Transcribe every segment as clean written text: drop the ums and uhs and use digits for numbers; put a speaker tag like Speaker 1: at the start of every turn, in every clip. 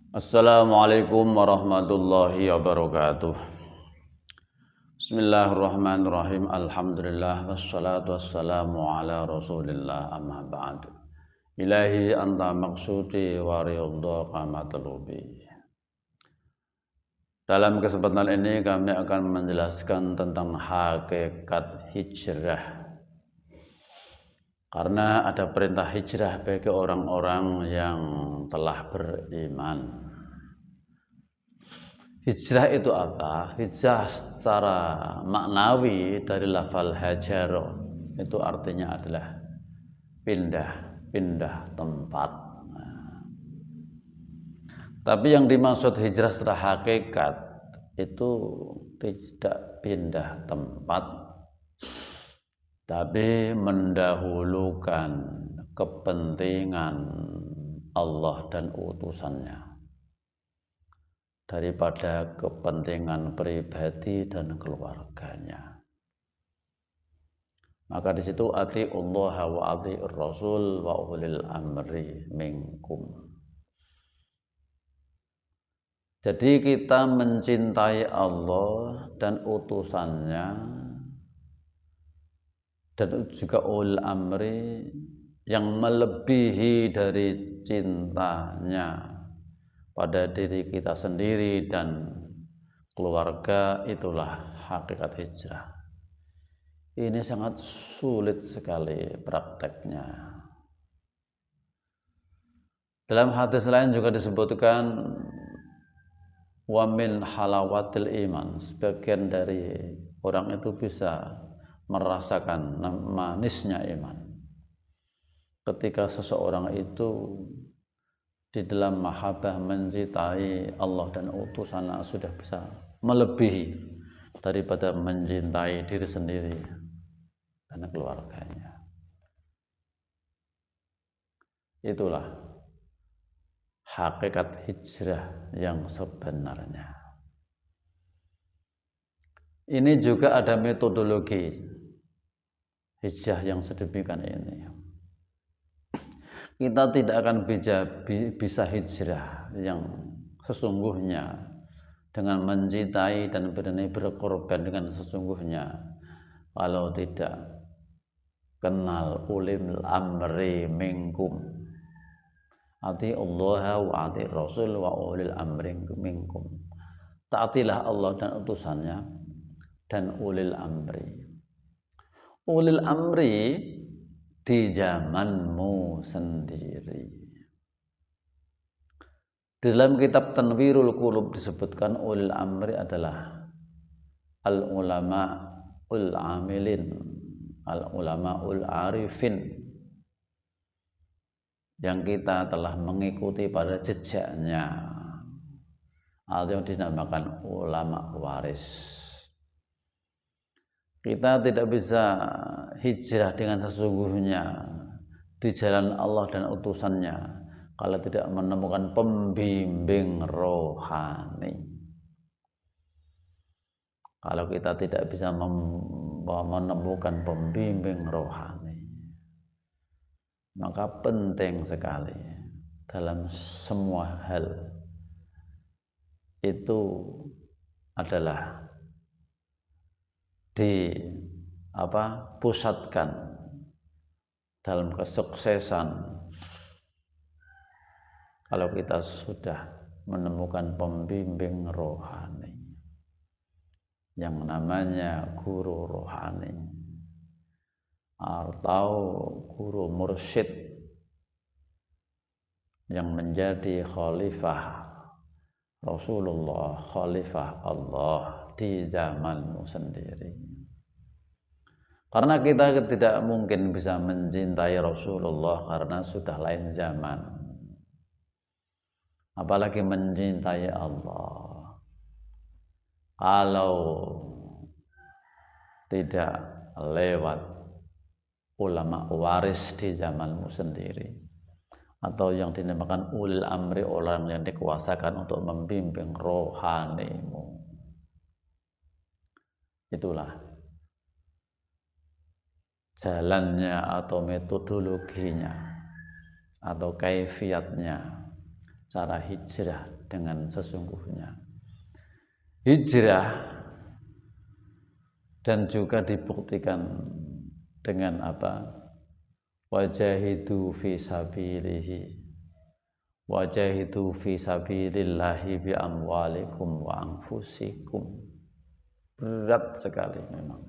Speaker 1: Assalamualaikum warahmatullahi wabarakatuh. Bismillahirrahmanirrahim. Alhamdulillah wassalatu wassalamu ala Rasulillah amma ba'du. Ilahi anta maksudi wa ridha matlubi. Dalam kesempatan ini kami akan menjelaskan tentang hakikat hijrah. Karena ada perintah hijrah bagi orang-orang yang telah beriman. Hijrah itu apa? Hijrah secara maknawi dari lafal hajaro itu artinya adalah pindah tempat. Tapi yang dimaksud hijrah secara hakikat itu tidak pindah tempat, tapi mendahulukan kepentingan Allah dan utusannya daripada kepentingan pribadi dan keluarganya. Maka di situ atiullah wa atiur rasul wa ulil amri minkum. Jadi kita mencintai Allah dan utusannya dan juga ulil amri yang melebihi dari cintanya pada diri kita sendiri dan keluarga, itulah hakikat hijrah. Ini sangat sulit sekali prakteknya. Dalam hadis lain juga disebutkan wa min halawatil iman, sebagian dari orang itu bisa merasakan manisnya iman ketika seseorang itu di dalam mahabbah mencintai Allah dan utusannya sudah bisa melebihi daripada mencintai diri sendiri dan keluarganya. Itulah hakikat hijrah yang sebenarnya. Ini juga ada metodologi hijrah yang sedemikian ini. Kita tidak akan bisa hijrah yang sesungguhnya dengan mencintai dan berkorban dengan sesungguhnya kalau tidak kenal ulil amri minkum. Ati Allah wa ati Rasul wa ulil amri minkum. Taatilah Allah dan utusannya dan ulil amri. Ulil amri di zamanmu sendiri. Dalam kitab Tanwirul Qulub disebutkan ulil amri adalah al ulama ul amilin, al ulama ul arifin, yang kita telah mengikuti pada jejaknya atau yang dinamakan ulama waris. Kita tidak bisa hijrah dengan sesungguhnya di jalan Allah dan utusannya kalau tidak menemukan pembimbing rohani. Kalau kita tidak bisa menemukan pembimbing rohani, maka penting sekali dalam semua hal itu adalah pusatkan dalam kesuksesan kalau kita sudah menemukan pembimbing rohani yang namanya guru rohani atau guru mursyid yang menjadi khalifah Rasulullah, khalifah Allah di zamanmu sendiri. Karena kita tidak mungkin bisa mencintai Rasulullah karena sudah lain zaman, apalagi mencintai Allah kalau tidak lewat ulama waris di zamanmu sendiri atau yang dinamakan ulil amri, orang yang dikuasakan untuk membimbing rohanimu. Itulah jalannya atau metodologinya atau kaifiatnya cara hijrah dengan sesungguhnya. Hijrah dan juga dibuktikan dengan apa? Wajahidu fi sabilihi, wajahidu fi sabilillahi bi amwalikum wa anfusikum. Berat sekali memang,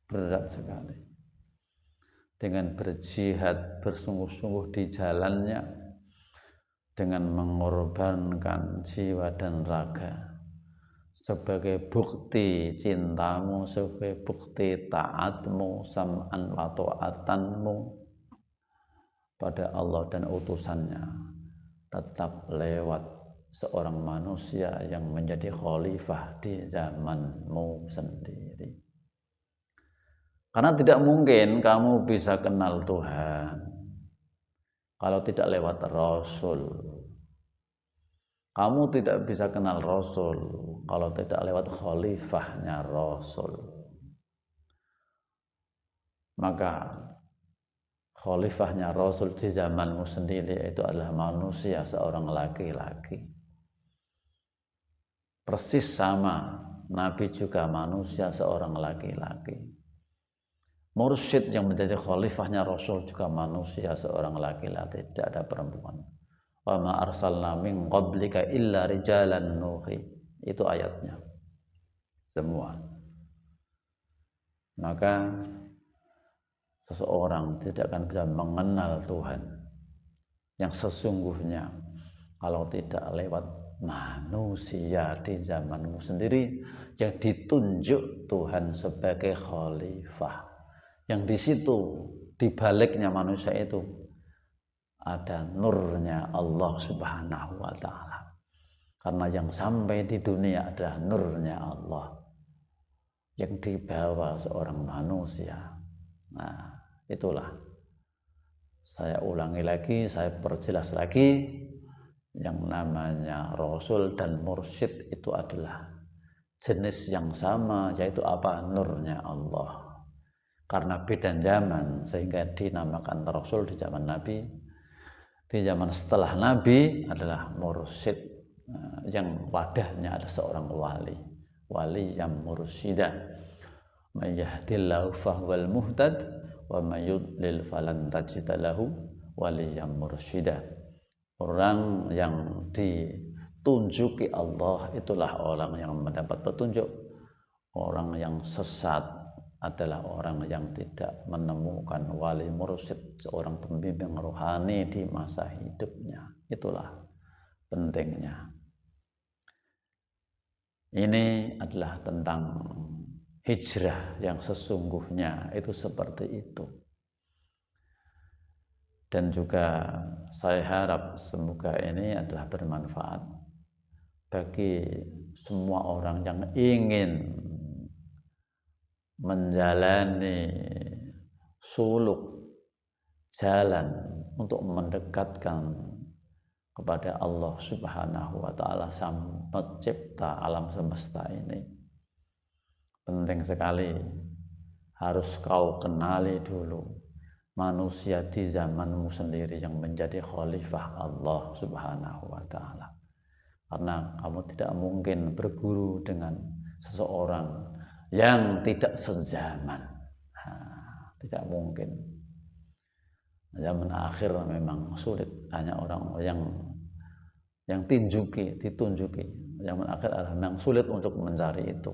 Speaker 1: berat sekali. Dengan berjihad, bersungguh-sungguh di jalannya, dengan mengorbankan jiwa dan raga sebagai bukti cintamu, sebagai bukti taatmu, sam'an wa ta'atanmu pada Allah dan utusannya, tetap lewat seorang manusia yang menjadi khalifah di zamanmu sendiri. Karena tidak mungkin kamu bisa kenal Tuhan kalau tidak lewat Rasul. Kamu tidak bisa kenal Rasul kalau tidak lewat khalifahnya Rasul. Maka khalifahnya Rasul di zamanmu sendiri itu adalah manusia, seorang laki-laki. Persis sama, Nabi juga manusia, seorang laki-laki. Mursyid yang menjadi khalifahnya Rasul juga manusia, seorang laki-laki, tidak ada perempuan. Wa ma arsalna min qablika illa rijalan nuhi. Itu ayatnya. Semua. Maka seseorang tidak akan bisa mengenal Tuhan yang sesungguhnya kalau tidak lewat manusia di zamanmu sendiri yang ditunjuk Tuhan sebagai khalifah. Yang di situ, di baliknya manusia itu ada nurnya Allah Subhanahu wa ta'ala. Karena yang sampai di dunia adalah nurnya Allah yang dibawa seorang manusia. Nah, itulah. Saya ulangi lagi, saya perjelas lagi, yang namanya Rasul dan Mursyid itu adalah jenis yang sama, yaitu apa? Nurnya Allah. Karena beda zaman sehingga dinamakan Rasul di zaman Nabi. Di zaman setelah Nabi adalah Mursyid, yang wadahnya ada seorang wali yang mursyida. May yahdillahu fahuwal muhtad wa may yudlil falan tajida lahu waliyan mursyida. Orang yang ditunjuki Allah itulah orang yang mendapat petunjuk. Orang yang sesat adalah orang yang tidak menemukan wali mursyid, seorang pembimbing rohani di masa hidupnya. Itulah pentingnya. Ini adalah tentang hijrah yang sesungguhnya itu seperti itu. Dan juga saya harap semoga ini adalah bermanfaat bagi semua orang yang ingin menjalani suluk jalan untuk mendekatkan kepada Allah Subhanahu wa ta'ala, Sang Pencipta alam semesta ini. Penting sekali, harus kau kenali dulu manusia di zamanmu sendiri yang menjadi khalifah Allah Subhanahu wa ta'ala. Karena kamu tidak mungkin berguru dengan seseorang yang tidak sezaman. Tidak mungkin. Zaman akhir memang sulit, hanya orang yang ditunjuki. Zaman akhir adalah memang sulit untuk mencari itu.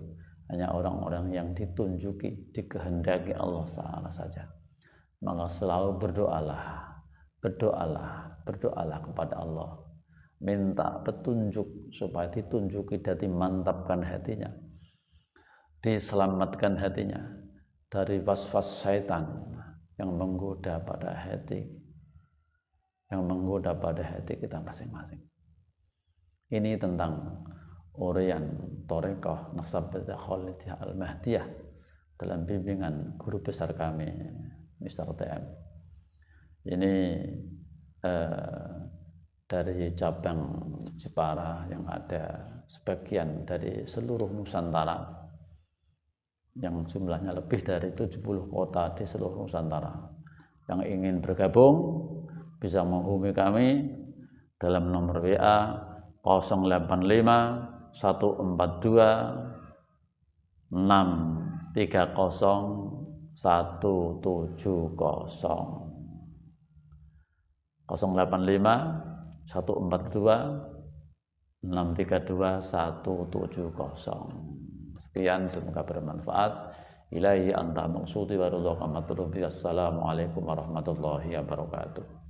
Speaker 1: Hanya orang-orang yang ditunjuki, dikehendaki Allah Ta'ala saja. Maka selalu berdoalah kepada Allah. Minta petunjuk supaya ditunjuki dan dimantapkan hatinya. Diselamatkan hatinya dari was-was syaitan yang menggoda pada hati kita masing-masing. Ini tentang urian Thariqah Nasabatiyah Khalidiyah Al-Mahdiyah dalam bimbingan guru besar kami Mr. TM. Ini dari cabang Jepara yang ada sebagian dari seluruh Nusantara, yang jumlahnya lebih dari 70 kota di seluruh Nusantara. Yang ingin bergabung bisa menghubungi kami dalam nomor WA 085 142 630 170 085 142 632 170. Sekian, semoga bermanfaat. Ilahi anta maksudi wa ridhaka matlubi. Assalamualaikum warahmatullahi wabarakatuh.